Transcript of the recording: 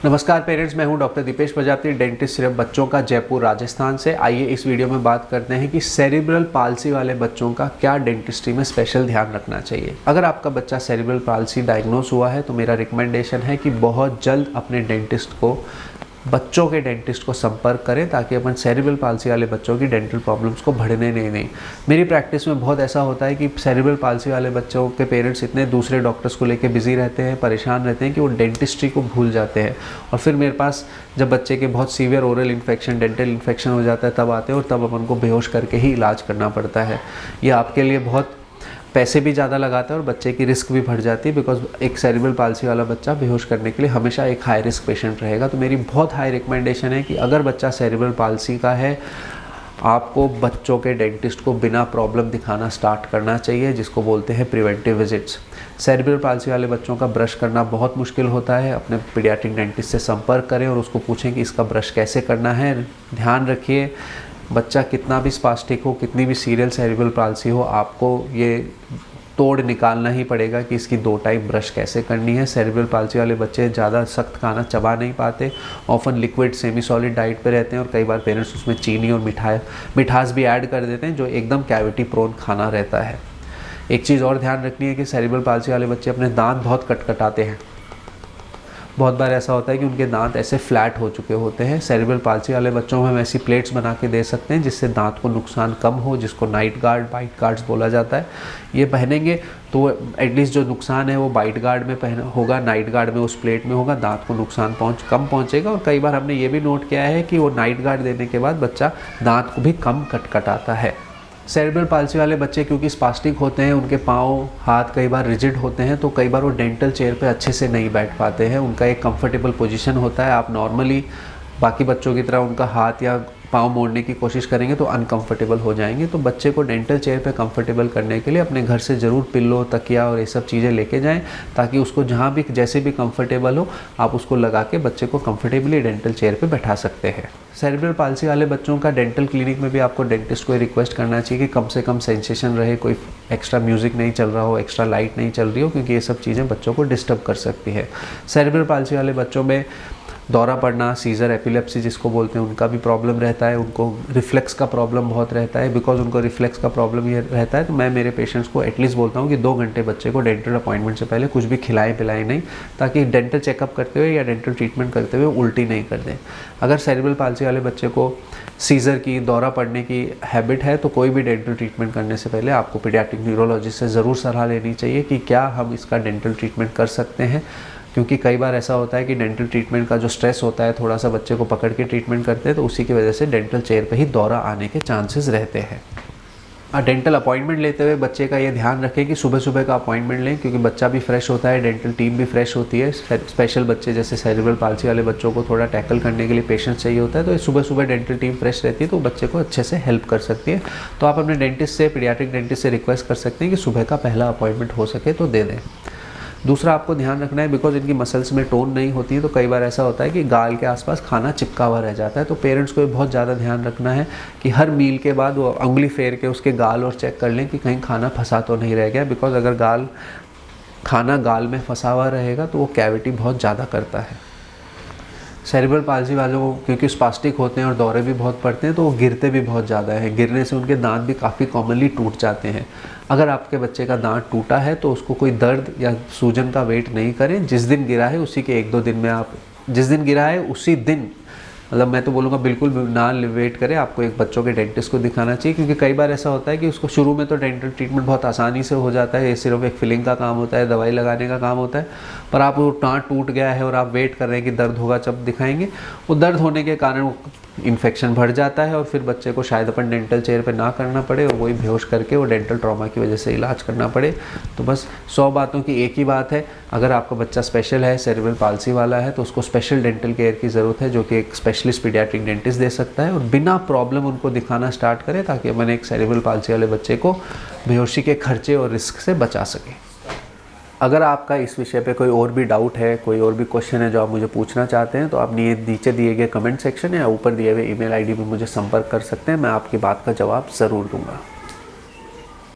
नमस्कार पेरेंट्स, मैं हूं डॉक्टर दीपेश प्रजापति, डेंटिस्ट सिर्फ बच्चों का, जयपुर राजस्थान से। आइए इस वीडियो में बात करते हैं कि सेरिब्रल पाल्सी वाले बच्चों का क्या डेंटिस्ट्री में स्पेशल ध्यान रखना चाहिए। अगर आपका बच्चा सेरिब्रल पाल्सी डायग्नोस हुआ है तो मेरा रिकमेंडेशन है कि बहुत जल्द अपने बच्चों के डेंटिस्ट को संपर्क करें ताकि अपन सेरिब्रल पाल्सी वाले बच्चों की डेंटल प्रॉब्लम्स को बढ़ने नहीं दें। मेरी प्रैक्टिस में बहुत ऐसा होता है कि सेरिब्रल पाल्सी वाले बच्चों के पेरेंट्स इतने दूसरे डॉक्टर्स को लेकर बिजी रहते हैं, परेशान रहते हैं कि वो डेंटिस्ट्री को भूल जाते हैं और फिर मेरे पास जब बच्चे के बहुत severe oral infection, dental infection हो जाता है तब आते हैं और तब अपन को बेहोश करके ही इलाज करना पड़ता है। ये आपके लिए बहुत पैसे भी ज़्यादा लगाता है और बच्चे की रिस्क भी बढ़ जाती है, बिकॉज एक सेरिब्रल पाल्सी वाला बच्चा बेहोश करने के लिए हमेशा एक हाई रिस्क पेशेंट रहेगा। तो मेरी बहुत हाई रिकमेंडेशन है कि अगर बच्चा सेरिब्रल पाल्सी का है, आपको बच्चों के डेंटिस्ट को बिना प्रॉब्लम दिखाना स्टार्ट करना चाहिए, जिसको बोलते हैं प्रिवेंटिव विजिट्स। सेरिब्रल पाल्सी वाले बच्चों का ब्रश करना बहुत मुश्किल होता है। अपने पीडियाट्रिक डेंटिस्ट से संपर्क करें और उसको पूछें कि इसका ब्रश कैसे करना है। ध्यान रखिए, बच्चा कितना भी स्पास्टिक हो, कितनी भी सीरियल सेरिब्रल पाल्सी हो, आपको ये तोड़ निकालना ही पड़ेगा कि इसकी 2 टाइप ब्रश कैसे करनी है। सेरिब्रल पाल्सी वाले बच्चे ज़्यादा सख्त खाना चबा नहीं पाते, often liquid semi solid diet पे रहते हैं और कई बार पेरेंट्स उसमें चीनी और मिठास भी ऐड कर देते हैं, जो एकदम कैविटी प्रोन खाना रहता है। एक चीज़ और ध्यान रखनी है कि सेरिब्रल पाल्सी वाले बच्चे अपने दांत बहुत कटकटाते हैं। बहुत बार ऐसा होता है कि उनके दांत ऐसे फ्लैट हो चुके होते हैं। सेरिब्रल पाल्सी वाले बच्चों में हम ऐसी प्लेट्स बना के दे सकते हैं जिससे दांत को नुकसान कम हो, जिसको नाइट गार्ड, बाइट गार्ड्स बोला जाता है। ये पहनेंगे तो एटलीस्ट जो नुकसान है वो बाइट गार्ड में होगा, नाइट गार्ड में उस प्लेट में होगा, दांत को नुकसान कम पहुँचेगा। और कई बार हमने ये भी नोट किया है कि वो नाइट गार्ड देने के बाद बच्चा दांत को भी कम कटकटाता है। सेरिब्रल पाल्सी वाले बच्चे क्योंकि स्पास्टिक होते हैं, उनके पाँव हाथ कई बार रिजिड होते हैं, तो कई बार वो डेंटल चेयर पे अच्छे से नहीं बैठ पाते हैं। उनका एक कंफर्टेबल पोजीशन होता है। आप नॉर्मली बाकी बच्चों की तरह उनका हाथ या पाँव मोड़ने की कोशिश करेंगे तो अनकंफर्टेबल हो जाएंगे। तो बच्चे को डेंटल चेयर पे कंफर्टेबल करने के लिए अपने घर से ज़रूर पिल्लो, तकिया और ये सब चीज़ें लेके जाएं, ताकि उसको जहाँ भी जैसे भी कंफर्टेबल हो आप उसको लगा के बच्चे को कंफर्टेबली डेंटल चेयर पे बैठा सकते हैं। सेरिब्रल पाल्सी वाले बच्चों का डेंटल क्लिनिक में भी आपको डेंटिस्ट को रिक्वेस्ट करना चाहिए कि कम से कम सेंसेशन रहे, कोई एक्स्ट्रा म्यूज़िक नहीं चल रहा हो, एक्स्ट्रा लाइट नहीं चल रही हो, क्योंकि ये सब चीज़ें बच्चों को डिस्टर्ब कर सकती है। सेरिब्रल पाल्सी वाले बच्चों में दौरा पड़ना, सीजर, एपिलेप्सी जिसको बोलते हैं, उनका भी प्रॉब्लम रहता है। उनको रिफ्लेक्स का प्रॉब्लम बहुत रहता है। बिकॉज उनको रिफ्लेक्स का प्रॉब्लम ये रहता है तो मैं मेरे पेशेंट्स को एटलीस्ट बोलता हूँ कि 2 घंटे बच्चे को डेंटल अपॉइंटमेंट से पहले कुछ भी खिलाएं पिलाएं नहीं, ताकि डेंटल चेकअप करते हुए या डेंटल ट्रीटमेंट करते हुए उल्टी नहीं कर दें। अगर सेरिब्रल पाल्सी वाले बच्चे को सीजर की, दौरा पड़ने की हैबिट है तो कोई भी डेंटल ट्रीटमेंट करने से पहले आपको पीडियाट्रिक न्यूरोलॉजिस्ट से ज़रूर सलाह लेनी चाहिए कि क्या हम इसका डेंटल ट्रीटमेंट कर सकते हैं। क्योंकि कई बार ऐसा होता है कि डेंटल ट्रीटमेंट का जो स्ट्रेस होता है, थोड़ा सा बच्चे को पकड़ के ट्रीटमेंट करते हैं तो उसी की वजह से डेंटल चेयर पे ही दौरा आने के चांसेस रहते हैं। डेंटल अपॉइंटमेंट लेते हुए बच्चे का ये ध्यान रखें कि सुबह सुबह का अपॉइंटमेंट लें, क्योंकि बच्चा भी फ्रेश होता है, डेंटल टीम भी फ्रेश होती है। स्पेशल बच्चे जैसे सेरिब्रल पाल्सी वाले बच्चों को थोड़ा टैकल करने के लिए पेशेंस चाहिए होता है, तो सुबह सुबह डेंटल टीम फ्रेश रहती है तो बच्चे को अच्छे से हेल्प कर सकती है। तो आप अपने डेंटिस्ट से, पीडियाट्रिक डेंटिस्ट से रिक्वेस्ट कर सकते हैं कि सुबह का पहला अपॉइंटमेंट हो सके तो दे दें। दूसरा आपको ध्यान रखना है, बिकॉज इनकी मसल्स में टोन नहीं होती है तो कई बार ऐसा होता है कि गाल के आसपास खाना चिपका हुआ रह जाता है। तो पेरेंट्स को बहुत ज़्यादा ध्यान रखना है कि हर मील के बाद वो उंगली फेर के उसके गाल और चेक कर लें कि कहीं खाना फंसा तो नहीं रह गया। बिकॉज अगर खाना गाल में फंसा हुआ रहेगा तो वो कैविटी बहुत ज़्यादा करता है। सेरिब्रल पाल्सी वालों को क्योंकि स्पास्टिक होते हैं और दौरे भी बहुत पड़ते हैं तो वो गिरते भी बहुत ज़्यादा है। गिरने से उनके दांत भी काफ़ी कॉमनली टूट जाते हैं। अगर आपके बच्चे का दांत टूटा है तो उसको कोई दर्द या सूजन का वेट नहीं करें। जिस दिन गिरा है उसी के 1-2 दिन में आप जिस दिन गिरा है उसी दिन, मतलब मैं तो बोलूँगा बिल्कुल ना वेट करें, आपको एक बच्चों के डेंटिस्ट को दिखाना चाहिए। क्योंकि कई बार ऐसा होता है कि उसको शुरू में तो डेंटल ट्रीटमेंट बहुत आसानी से हो जाता है, ये सिर्फ एक फिलिंग का काम होता है, दवाई लगाने का काम होता है। पर आप वो दांत टूट गया है और आप वेट कर रहे हैं कि दर्द होगा जब दिखाएंगे, वो दर्द होने के कारण इन्फेक्शन बढ़ जाता है और फिर बच्चे को शायद अपन डेंटल चेयर पे ना करना पड़े और वही बेहोश करके वो डेंटल ट्रॉमा की वजह से इलाज करना पड़े। तो बस 100 बातों की एक ही बात है, अगर आपका बच्चा स्पेशल है, सेरिब्रल पाल्सी वाला है, तो उसको स्पेशल डेंटल केयर की ज़रूरत है, जो कि एक स्पेशलिस्ट पीडियाट्रिक डेंटिस्ट दे सकता है। और बिना प्रॉब्लम उनको दिखाना स्टार्ट करें ताकि अपन एक सेरिब्रल पाल्सी वाले बच्चे को बेहोशी के खर्चे और रिस्क से बचा सकें। अगर आपका इस विषय पे कोई और भी डाउट है, कोई और भी क्वेश्चन है जो आप मुझे पूछना चाहते हैं, तो आप नीचे दिए गए कमेंट सेक्शन या ऊपर दिए हुए ईमेल आईडी पे मुझे संपर्क कर सकते हैं। मैं आपकी बात का जवाब ज़रूर दूंगा।